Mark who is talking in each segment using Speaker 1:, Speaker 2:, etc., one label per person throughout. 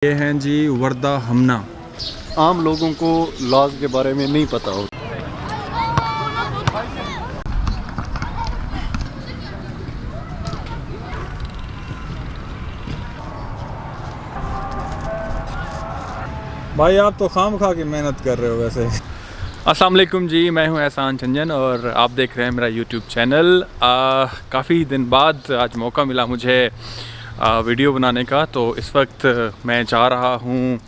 Speaker 1: ये हैं जी वर्दा हमना।
Speaker 2: आम लोगों को लॉज के बारे में नहीं पता होता।
Speaker 1: भाई आप तो खाम खा के मेहनत कर रहे हो वैसे।
Speaker 3: अस्सलाम वालेकुम जी, मैं हूं एहसान चंजन और आप देख रहे हैं मेरा यूट्यूब चैनल। काफ़ी दिन बाद आज मौका मिला मुझे वीडियो बनाने का, तो इस वक्त मैं जा रहा हूं,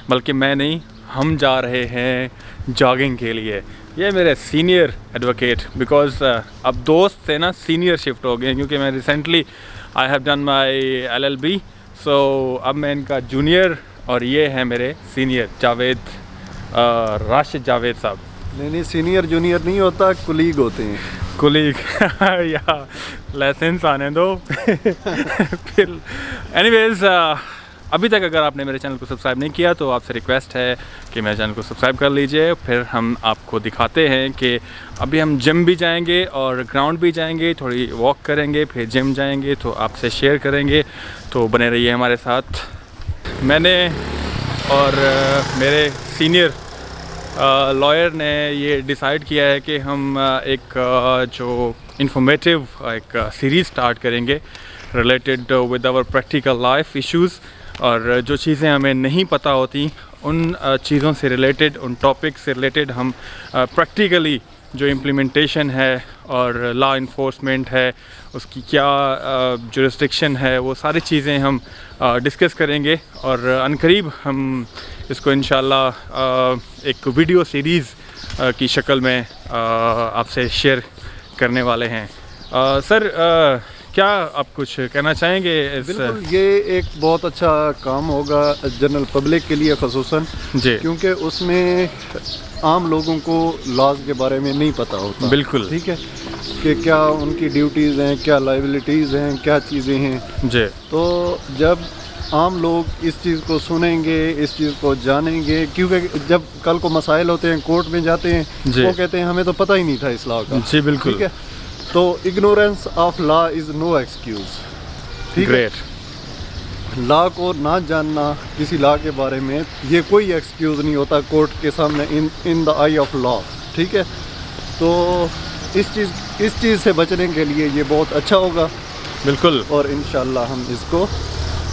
Speaker 3: बल्कि मैं नहीं, हम जा रहे हैं जॉगिंग के लिए। ये मेरे सीनियर एडवोकेट, बिकॉज़ अब दोस्त से ना सीनियर शिफ्ट हो गए, क्योंकि मैं recently I have done my LLB, सो अब मैं इनका जूनियर और ये है मेरे सीनियर जावेद, राशिद जावेद साहब।
Speaker 2: नहीं, सीनियर जूनियर नहीं होता, कुलीग होते हैं।
Speaker 3: कुलीग या लाइसेंस आने दो फिर एनीवेज, अभी तक अगर आपने मेरे चैनल को सब्सक्राइब नहीं किया तो आपसे रिक्वेस्ट है कि मेरे चैनल को सब्सक्राइब कर लीजिए। फिर हम आपको दिखाते हैं कि अभी हम जिम भी जाएंगे और ग्राउंड भी जाएंगे, थोड़ी वॉक करेंगे, फिर जिम जाएंगे, तो आपसे शेयर करेंगे, तो बने रहिए हमारे साथ। मैंने और मेरे सीनियर लॉयर ने ये डिसाइड किया है कि हम एक जो इंफॉर्मेटिव एक सीरीज़ स्टार्ट करेंगे related with our practical life issues, और जो चीज़ें हमें नहीं पता होती उन चीज़ों से रिलेटेड, उन टॉपिक से रिलेटेड हम प्रैक्टिकली जो इम्प्लीमेंटेशन है और लॉ इन्फोर्समेंट है, उसकी क्या जुरिस्डिक्शन है, वो सारी चीज़ें हम डिस्कस करेंगे। और अनकरीब हम इसको इंशाल्लाह एक वीडियो सीरीज़ की शक्ल में आपसे शेयर करने वाले हैं। सर, क्या आप कुछ कहना चाहेंगे?
Speaker 2: बिल्कुल, ये एक बहुत अच्छा काम होगा जनरल पब्लिक के लिए ख़ुसूसन
Speaker 3: जी,
Speaker 2: क्योंकि उसमें आम लोगों को लॉज के बारे में नहीं पता होता।
Speaker 3: बिल्कुल,
Speaker 2: ठीक है, कि क्या उनकी ड्यूटीज़ हैं, क्या लाइबिलिटीज़ हैं, क्या चीज़ें हैं।
Speaker 3: जी,
Speaker 2: तो जब आम लोग इस चीज़ को सुनेंगे, इस चीज़ को जानेंगे, क्योंकि जब कल को मसाइल होते हैं, कोर्ट में जाते हैं, वो कहते हैं हमें तो पता ही नहीं था इस लॉ का।
Speaker 3: जी, बिल्कुल।
Speaker 2: ठीक है, तो ignorance of law is no excuse. ठीक है,
Speaker 3: ग्रेट।
Speaker 2: लॉ को ना जानना, किसी लॉ के बारे में, ये कोई एक्सक्यूज़ नहीं होता कोर्ट के सामने in the I of law. ठीक है, तो इस चीज़ से बचने के लिए ये बहुत अच्छा होगा,
Speaker 3: बिल्कुल,
Speaker 2: और इंशाल्लाह हम इसको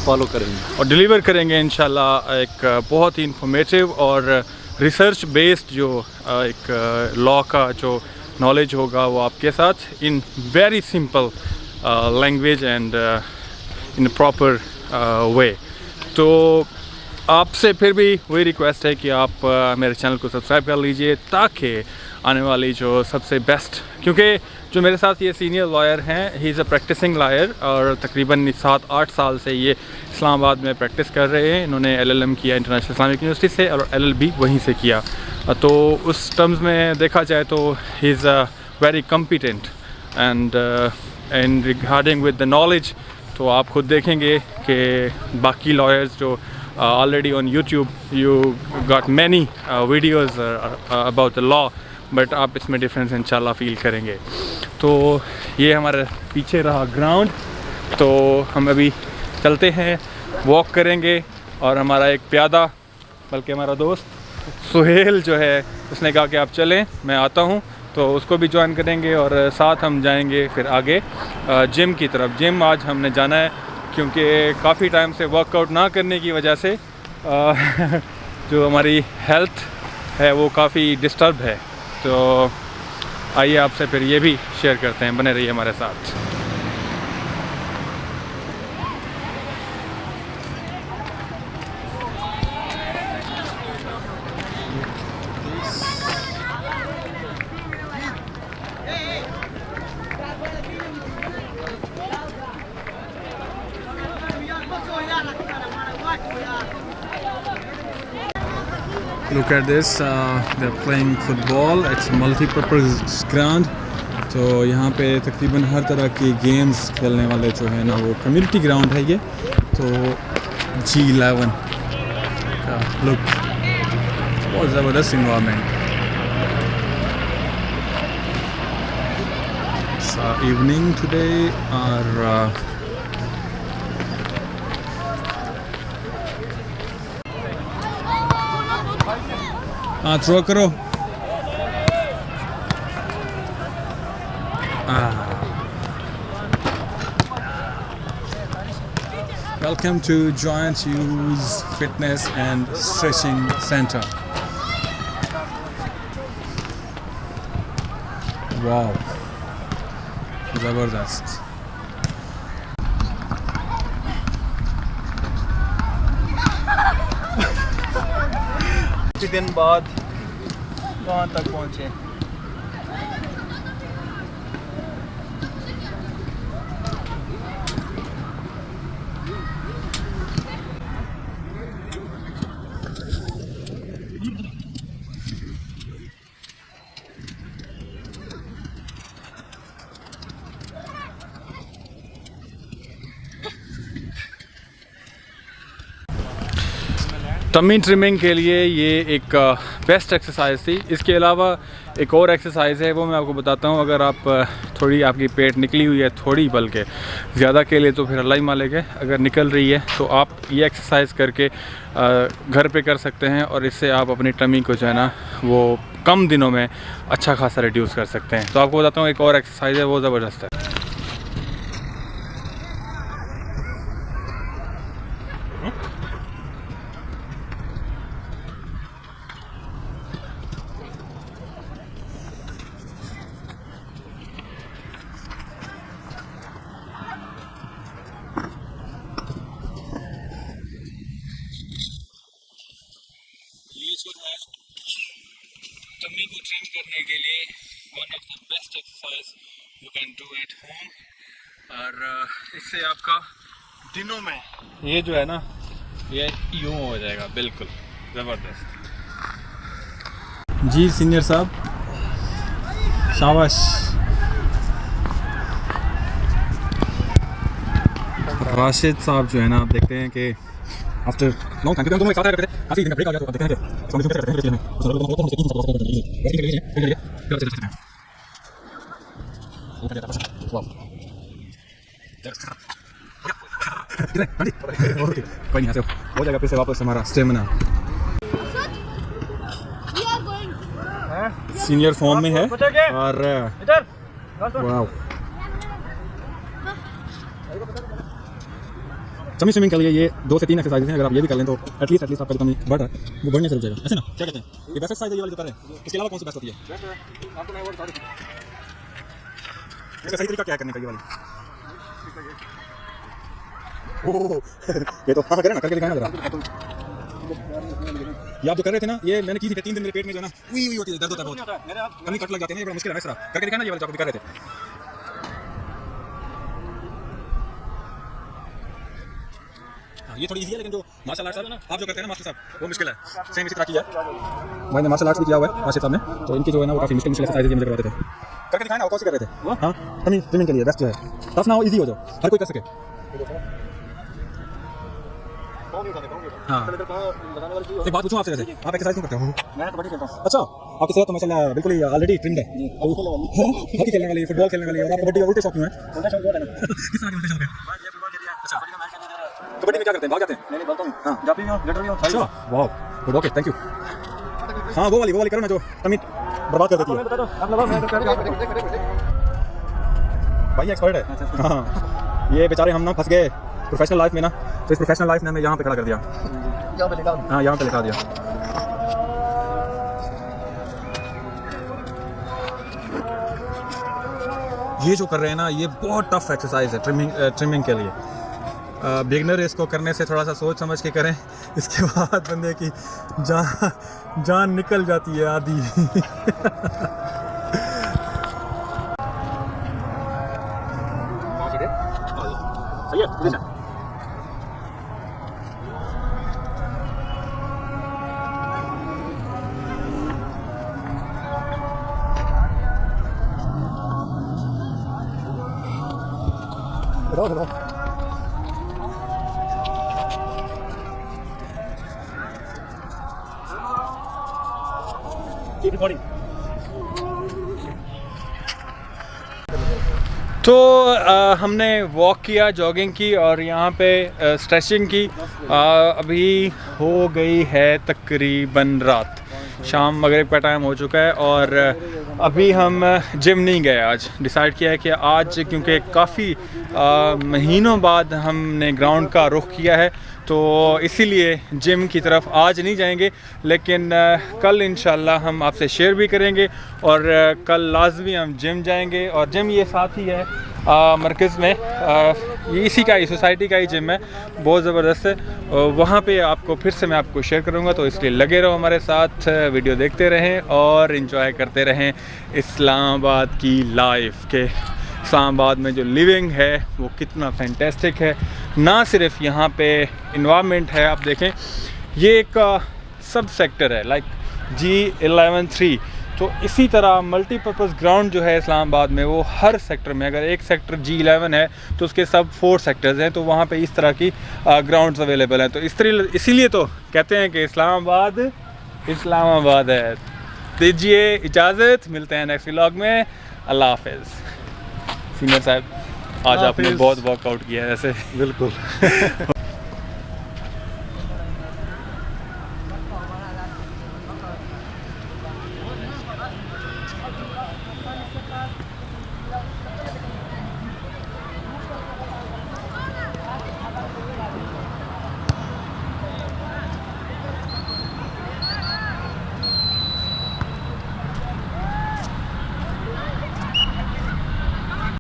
Speaker 2: फॉलो करेंगे
Speaker 3: और डिलीवर करेंगे इंशाल्लाह एक बहुत ही इंफॉर्मेटिव और रिसर्च बेस्ड जो एक लॉ का जो नॉलेज होगा वो आपके साथ in very simple language and in proper way. तो आपसे फिर भी वही रिक्वेस्ट है कि आप मेरे चैनल को सब्सक्राइब कर लीजिए, ताकि आने वाली जो सबसे बेस्ट, क्योंकि जो मेरे साथ ये सीनियर लॉयर हैं, he is a practicing lawyer और तकरीबन 7-8 साल से ये इस्लामाबाद में प्रैक्टिस कर रहे हैं। इन्होंने LLM किया इंटरनेशनल इस्लामिक यूनिवर्सिटी से और LLB वहीं से किया। तो उस टर्म्स में देखा जाए तो he is very competent and regarding with the knowledge. तो आप खुद देखेंगे कि बाकी लॉयर्स जो already on YouTube you got many videos about the law, but आप इसमें डिफरेंस इंशाल्लाह फील करेंगे। तो ये हमारे पीछे रहा ग्राउंड, तो हम अभी चलते हैं, वॉक करेंगे, और हमारा एक प्यादा, बल्कि हमारा दोस्त सुहेल जो है, उसने कहा कि आप चलें, मैं आता हूँ, तो उसको भी ज्वाइन करेंगे और साथ हम जाएंगे फिर आगे जिम की तरफ। जिम आज हमने जाना है क्योंकि काफ़ी टाइम से वर्कआउट ना करने की वजह से जो हमारी हेल्थ है वो काफ़ी डिस्टर्ब है। तो आइए आपसे फिर ये भी शेयर करते हैं, बने रहिए हमारे साथ।
Speaker 1: Look at this, they're playing football. It's multi-purpose ground. तो यहाँ पे तकरीबन हर तरह के गेम्स खेलने वाले जो है ना, वो कम्युनिटी ग्राउंड है ये। तो G11 का लुक, बहुत ज़बरदस्त इन्वायरमेंट। It's evening today, और हाँ थ्रो करो। Welcome to Giant Hughes Fitness and Stretching Center. Wow, ज़बरदस्त।
Speaker 3: कुछ दिन बाद कहाँ तक पहुँचे? टमी ट्रिमिंग के लिए ये एक बेस्ट एक्सरसाइज थी। इसके अलावा एक और एक्सरसाइज है, वो मैं आपको बताता हूँ। अगर आप थोड़ी आपकी पेट निकली हुई है, थोड़ी बल्कि ज़्यादा के लिए, तो फिर अल्लाह ही मालिक है। अगर निकल रही है तो आप ये एक्सरसाइज करके घर पे कर सकते हैं और इससे आप अपनी टमी को जो है ना वो कम दिनों में अच्छा खासा रिड्यूस कर सकते हैं। तो आपको बताता हूँ एक और एक्सरसाइज है, वो ज़बरदस्त है। टमी को ट्रिम करने के लिए one of the best exercise you can do at home, और इससे आपका दिनों में ये जो है ना ये यूँ हो जाएगा, बिल्कुल ज़बरदस्त।
Speaker 1: जी सीनियर साहब, शाबाश। राशिद साहब जो है ना, आप देखते हैं कि आफ्टर लॉन्ग टाइम, क्योंकि हम दोनों एक साथ करते थे, काफ़ी दिन ब्रेक आ गया, तो आप देखते हैं कि हम करते हैं इसलिए कोई नहीं, हो जाएगा फिर से वापस हमारा स्टेमिना। सीनियर फॉर्म में है और वाव। टमी स्विमिंग के लिए ये 2 से 3 एक्सरसाइज हैं। अगर आप ये भी कर लें तो एटलीस्ट आपका टमी बढ़ रहा है, वो बढ़ने से रुक जाएगा, ऐसे ना? क्या कहते हैं, ये बेस्ट एक्सरसाइज है ये वाली जो कर रहे हैं? इसके अलावा कौन सी बेस्ट होती है? इसका सही तरीका क्या है करने का ये वाली? ओह ये तो हाँ करें ना, करके दिखाना जरा। ये आप जो कर रहे थे ना, ये मैंने की थी 3 दिन मेरे पेट में जो है ना हुई होती है, दर्द होता है बहुत, टमी कट लग जाते हैं, ये बड़ा मुश्किल है। इस तरह करके दिखाना, ये वाला जो आप कर रहे थे। ये थोड़ी इजी है, लेकिन जो मार्शल आर्ट्स आप जो करते हैं ना मास्टर साहब, वो मुश्किल है। सेम इसी तरह की है, मैंने मार्शल आर्ट्स भी किया हुआ है मास्टर साहब ने, तो इनकी जो है ना वो काफ़ी मुश्किल एक्सरसाइज मुझे करवाते थे। करके दिखाए ना, कौन सी कर रहे थे? हाँ टमी ट्रिमिंग के लिए बेस्ट जो है, टफ ना हो, इजी हो जाओ, हर कोई कर सके। हाँ एक बात पूछूं आपसे, वैसे आप एक्सरसाइज क्यों करते हो? मैं कबड्डी खेलता हूँ। अच्छा, आपकी सेहत तो माशाल्लाह बिल्कुल ही ऑलरेडी ट्रिम्ड है। हॉकी खेलने वाली, फुटबॉल खेलने वाली, और आप कबड्डी का उल्टे शौक क्यों है? किस तरह के उल्टे शौक है? अच्छा, कबड्डी में क्या करते हैं, भाग जाते हैं? नहीं भागता हूँ, हाँ जाती हूँ, लेटर भी हूँ। अच्छा वाह गुड, ओके थैंक यू। हाँ वो वाली करो ना जो टमी बर्बाद कर देती है। भाई एक्सपर्ट है। हाँ ये बेचारे हम ना फंस गए प्रोफेशनल लाइफ में ना, तो इस प्रोफेशनल लाइफ ने हमें यहाँ पे खड़ा कर दिया। हाँ यहाँ पे लिखा दिया। ये जो कर रहे हैं ना, ये बहुत टफ एक्सरसाइज है ट्रिमिंग के लिए। बिगनर इसको करने से थोड़ा सा सोच समझ के करें, इसके बाद बंदे की जान निकल जाती है आधी।
Speaker 3: तो हमने वॉक किया, जॉगिंग की और यहाँ पे स्ट्रेचिंग की। अभी हो गई है तकरीबन रात। शाम मगरिब का टाइम हो चुका है और अभी हम जिम नहीं गए। आज डिसाइड किया है कि आज क्योंकि काफ़ी महीनों बाद हमने ग्राउंड का रुख किया है तो इसीलिए जिम की तरफ आज नहीं जाएंगे, लेकिन कल इंशाल्लाह हम आपसे शेयर भी करेंगे और कल लाजमी हम जिम जाएंगे। और जिम ये साथ ही है मरकज़ में, ये इसी का ही सोसाइटी का ही जिम है, बहुत ज़बरदस्त है। वहाँ पे आपको फिर से मैं आपको शेयर करूँगा, तो इसलिए लगे रहो हमारे साथ, वीडियो देखते रहें और इन्जॉय करते रहें इस्लामाबाद की लाइफ के। इस्लामाबाद में जो लिविंग है वो कितना फैंटेस्टिक है, ना सिर्फ यहाँ पे इन्वायरमेंट है, आप देखें ये एक सब सेक्टर है लाइक G11-3, तो इसी तरह मल्टीपर्पज़ ग्राउंड जो है इस्लामाबाद में वो हर सेक्टर में, अगर एक सेक्टर G11 है तो उसके सब 4 सेक्टर्स हैं, तो वहाँ पे इस तरह की ग्राउंड्स अवेलेबल हैं। तो इसीलिए तो कहते हैं कि इस्लामाबाद है। दीजिए इजाज़त, मिलते हैं नेक्स्ट व्लॉग में। अल्लाह हाफ़िज़। सीनियर साहब आज आपने बहुत वर्कआउट किया है ऐसे।
Speaker 2: बिल्कुल।